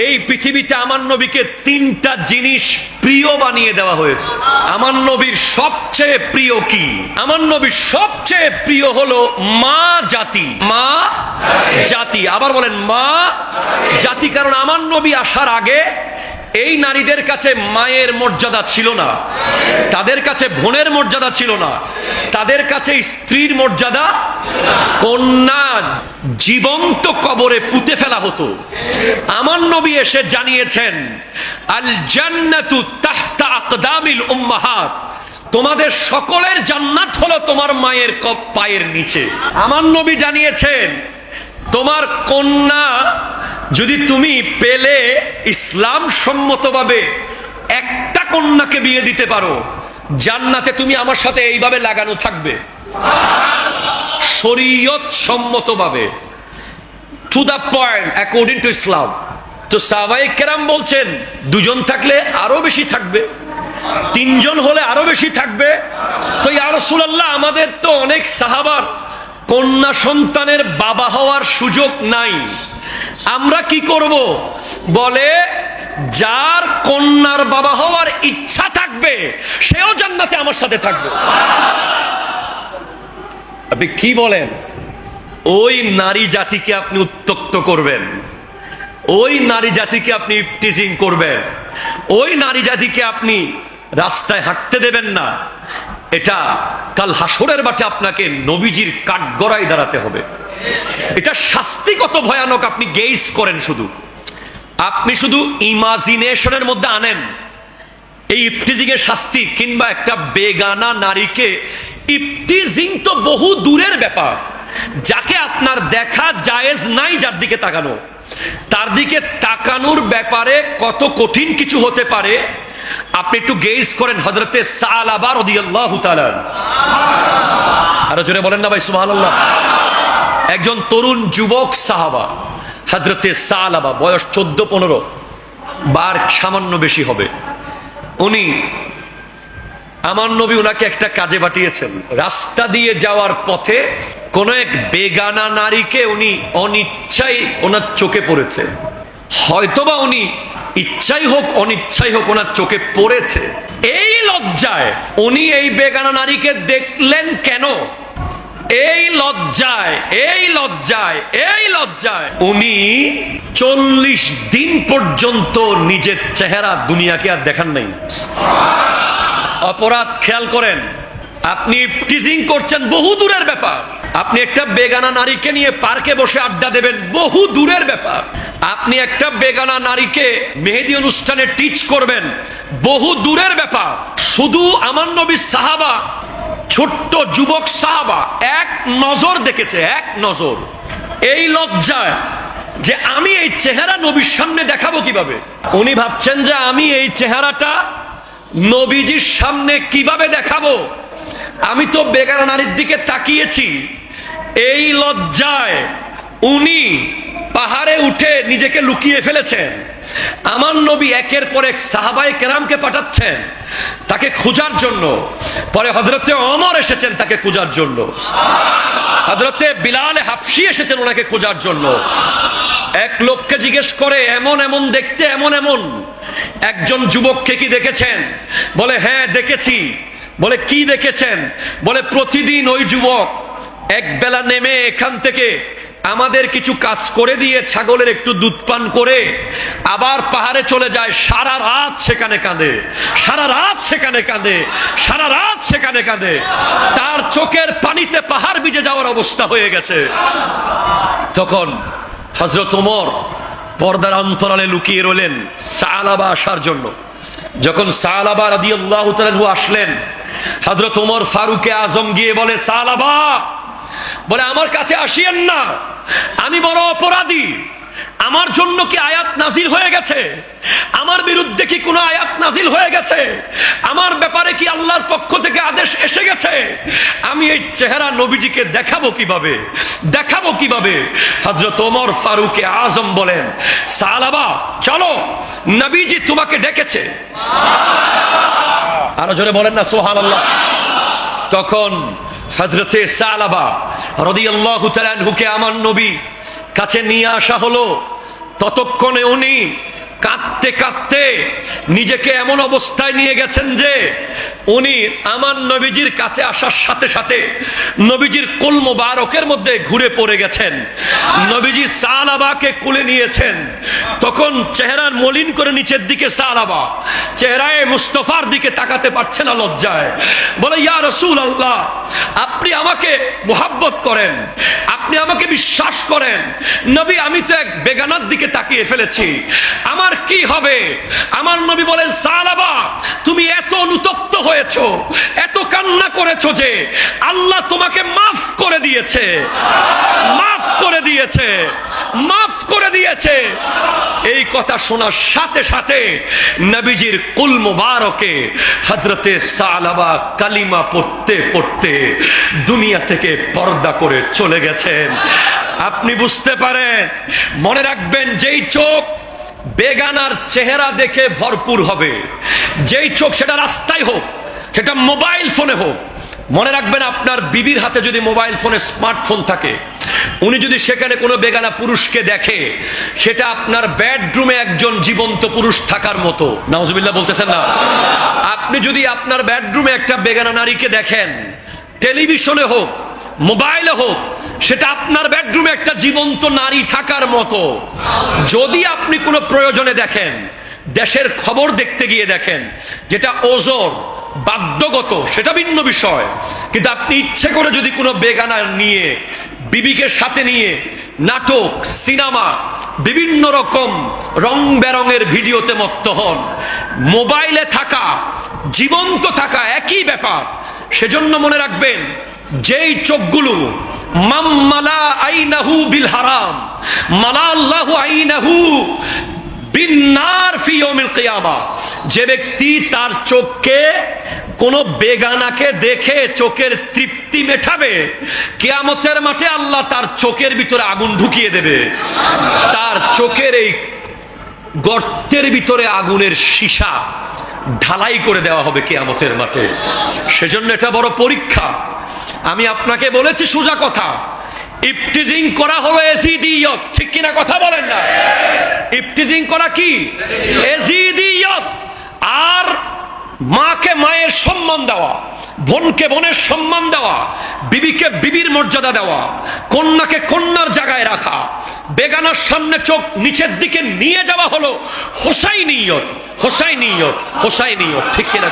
এই পৃথিবীতে আমার নবীকে তিনটা জিনিস প্রিয় বানিয়ে দেওয়া হয়েছে। আমার নবীর সবচেয়ে প্রিয় কি? আমার নবীর সবচেয়ে প্রিয় হলো মা জাতি। মা জাতি, আবার বলেন মা জাতি। কারণ আমার নবী আসার আগে এই নারীদের কাছে মায়ের মর্যাদা ছিল না, তাদের কাছে বোনের মর্যাদা ছিল না, তাদের কাছে স্ত্রীর মর্যাদা। কন্যা জীবন্ত কবরে পুঁতে ফেলা হতো। আমার নবী এসে জানিয়েছেন, আল জান্নাতু তাহতা আকদামিল উম্মাহাত, তোমাদের সকলের জান্নাত হলো তোমার মায়ের পায়ের নিচে। আমার নবী জানিয়েছেন, তোমার কন্যা যদি তুমি পেলে ইসলাম সম্মতভাবে একটা কন্যাকে বিয়ে দিতে পারো, জান্নাতে তুমি আমার সাথে এইভাবে লাগানো থাকবে, শরীয়ত সম্মতভাবে, to the point, according to Islam. তো সাহাবায়ে কেরাম বলছেন, দুজন থাকলে আরো বেশি থাকবে, তিনজন হলে আরো বেশি থাকবে। তো ইয়া রাসূলুল্লাহ, আমাদের তো অনেক সাহাবার কন্যা সন্তানের বাবা হওয়ার সুযোগ নাই, আমরা কি করব? বলে, যার কন্যার বাবা হওয়ার ইচ্ছা থাকবে সেও জান্নাতে আমার সাথে থাকবে। আপনি কি বলেন? ওই নারী জাতিকে আপনি উত্ত্যক্ত করবেন, ওই নারী জাতিকে আপনি টিজিং করবেন, ওই নারী জাতিকে আপনি রাস্তায় হাঁটতে দেবেন না। এটা কাল হাসরের মাঠে আপনাকে নবীজির কাঠগড়ায় দাঁড়াতে হবে। এটা শাস্তি কত ভয়ানক আপনি গেইজ করেন, আপনি শুধু ইমাজিনেশনের মধ্যে আনেন এই ইফটিজিং এর শাস্তি। কিংবা একটা বেগানা নারীকে, ইফটিজিং তো বহু দূরের ব্যাপার, যাকে আপনার দেখা জায়েজ নাই, যার দিকে তাকানো, তার দিকে তাকানোর ব্যাপারে কত কঠিন কিছু হতে পারে আপনি একটু গেজ করেন। হযরতে সালাবা রাদিয়াল্লাহু তাআলা, আরো জোরে বলেন না ভাই সুবহানাল্লাহ। একজন তরুণ যুবক সাহাবা, হযরতে সালাবা, বয়স 14-15 বার সামান্য বেশি হবে। উনি, আমার নবী উনাকে একটা কাজে পাঠিয়েছেন। রাস্তা দিয়ে যাওয়ার পথে কোন এক বেগানা নারীকে উনি অনিচ্ছাই ওনার চোখে পড়েছে, হয়তোবা উনি ইচ্ছাই হোক অনিচ্ছাই হোক ওনার চোখে পড়েছে। এই লজ্জায় উনি এই বেগানা নারীকে দেখলেন কেন? এই লজ্জায়, এই লজ্জায়, এই লজ্জায় উনি 40 দিন পর্যন্ত নিজের চেহারা দুনিয়াকে আর দেখান নাই। অপরাধ, খেয়াল করেন, আপনি টিজিং করছেন, বহু দূরের ব্যাপার। আপনি একটা বেগানা নারীকে নিয়ে পার্কে বসে আড্ডা দেবেন, বহু দূরের ব্যাপার। আপনি একটা বেগানা নারীকে মেহেদি অনুষ্ঠানে টিচ করবেন, বহু দূরের ব্যাপার। শুধু আমার নবীর সাহাবা, ছোট্ট যুবক সাহাবা এক নজর দেখেছে, এক নজর। এই লজ্জায় যে আমি এই চেহারা নবীর সামনে দেখাবো কিভাবে, উনি ভাবছেন যে আমি এই চেহারাটা নবীজির সামনে কিভাবে দেখাবো। আমি তো বেগানা নারীর দিকে তাকিয়েছি। এই লজ্জায় উনি পাহাড়ে উঠে নিজেকে লুকিয়ে ফেলেছেন। আমার নবী একের পর এক সাহাবায়ে কেরামকে পাঠাচ্ছেন তাকে খোঁজার জন্য। পরে হযরতে ওমর এসেছেন তাকে খোঁজার জন্য, হযরতে বিলাল হাবশী এসেছেন ওনাকে খোঁজার জন্য। এক লোককে জিজ্ঞেস করে, এমন এমন দেখতে, এমন এমন একজন যুবককে কি দেখেছেন? বলে, হ্যাঁ দেখেছি। বলে, কি দেখেছেন? বলে, প্রতিদিন ওই যুবক এক বেলা নেমে এখান থেকে আমাদের কিছু কাজ করে দিয়ে ছাগলের একটু দুধ পান করে আবার পাহাড়ে চলে যায়, সারা রাত সেখানে কাঁদে, সারা রাত সেখানে কাঁদে, সারা রাত সেখানে কাঁদে। তার চোখের পানিতে পাহাড় ভিজে যাওয়ার অবস্থা হয়ে গেছে। তখন হযরত ওমর পর্দার অন্তরালে লুকিয়ে রইলেন সালাবা আসার জন্য। যখন সালাবা রাদিয়াল্লাহু তাআলা আসলেন, হযরত ওমর ফারুকে আজম গিয়ে বলে, সালাবা, বলে, আমার কাছে আসিয়েন না, আমি বড় অপরাধী। আমার জন্য কি আয়াত নাজিল হয়ে গেছে? আমার বিরুদ্ধে কি কোনো আয়াত নাজিল হয়ে গেছে? আমার ব্যাপারে কি আল্লাহর পক্ষ থেকে আদেশ এসে গেছে? আমি এই চেহারা নবীজিকে দেখাবো কিভাবে, দেখাবো কিভাবে? হযরত ওমর ফারুকে আজম বলেন, সালাবা চলো, নবীজি তোমাকে ডেকেছে। আরো জোরে বলেন না সুবহানাল্লাহ। তখন হযরতে সালাবা রাদিয়াল্লাহু তাআলা আনহুকে আমার নবী কাছে নিয়ে আসা হলো। ততক্ষণে উনি কাঁদতে কাঁদতে নিজেকে এমন অবস্থায় নিয়ে গেছেন যে উনি আমার নবীজির কাছে আসার সাথে সাথে নবীজির কোল মোবারকের মধ্যে ঘুরে পড়ে গেছেন। নবীজি সালাবাকে কোলে নিয়েছেন। তখন চেহারার মলিন করে নিচের দিকে সালাবা চেহারায় মুস্তফার দিকে তাকাতে পারছে না লজ্জায়। বলে, ইয়া রাসূলুল্লাহ, আপনি আমাকে মুহাব্বত করেন, আপনি আমাকে বিশ্বাস করেন। নবী, আমি তো এক বেগানার দিকে তাকিয়ে ফেলেছি, আমার কি হবে? আমার নবী বলেন, সালাবা, তুমি এত অনুতপ্ত হয়েছো, এত কান্না করেছো যে আল্লাহ তোমাকে মাফ করে দিয়েছে, মাফ করে দিয়েছে, মাফ করে দিয়েছে। এই কথা শোনার সাথে সাথে নবীজির কুল মুবারকে হযরতে সালাবা কালিমা পড়তে পড়তে দুনিয়া থেকে পর্দা করে চলে গেছেন। আপনি বুঝতে পারেন, মনে রাখবেন, যেই চোখ বেগানার চেহারা দেখে ভরপুর হবে, যেই চোখ, সেটা রাস্তায় হোক, সেটা মোবাইল ফোনে হোক, মনে রাখবেন, আপনার বিবির হাতে যদি মোবাইল ফোনে স্মার্টফোন থাকে, উনি যদি সেখানে কোনো বেগানা পুরুষকে দেখে, সেটা আপনার বেডরুমে একজন জীবন্ত পুরুষ থাকার মতো। নাউজুবিল্লাহ বলতেছেন না? আপনি যদি আপনার বেডরুমে একটা বেগানা নারীকে দেখেন, টেলিভিশনে হোক, মোবাইলে হোক, সেটা আপনার বেডরুমে একটা জীবন্ত নারী থাকার মতো। যদি আপনি কোনো প্রয়োজনে দেখেন, দেশের খবর দেখতে গিয়ে দেখেন, যেটা ওজোর বাধ্যগত, সেটা ভিন্ন বিষয়। কিন্তু আপনি ইচ্ছে করে যদি কোনো বেগানা নিয়ে, বিবিকে সাথে নিয়ে নাটক, সিনেমা, বিভিন্ন রকম রং বেরঙের ভিডিওতে মত্ত হন, মোবাইলে থাকা, জীবন্ত থাকা একই ব্যাপার। সেজন্য মনে রাখবেন, যেই চোখগুলো মাম্মালা আইনাহু বিল হারাম মালা আল্লাহু আইনাহু বিন্নার ফি ইয়াউমিল কিয়ামা, যে ব্যক্তি তার চোখকে কোন বেগানাকে দেখে চোখের তৃপ্তি মেটাবে, কিয়ামতের মাঠে আল্লাহ তার চোখের ভিতরে আগুন ঢুকিয়ে দেবে। তার চোখের এই গর্তের ভিতরে আগুনের সীসা ঢালাই করে দেওয়া হবে কিয়ামতের মাঠে। সেজন্য এটা বড় পরীক্ষা। আমি আপনাকে বলেছি সোজা কথা, ইফতিজিং করা হলো এজিদিয়ত, ঠিক কিনা কথা বলেন না? ইফতিজিং করা কি? এজিদিয়ত। আর মাকে মায়ের সম্মান দেওয়া, বোনকে বোনের সম্মান দেওয়া, বিবিকে বিবির মর্যাদা দেওয়া, কন্যাকে কন্যার জায়গায় রাখা, বেগানার সামনে চোখ নিচের দিকে নিয়ে যাওয়া হলো হোসাইনিয়ত, হোসাইনিয়ত, হোসাইনিয়ত, ঠিক কিনা?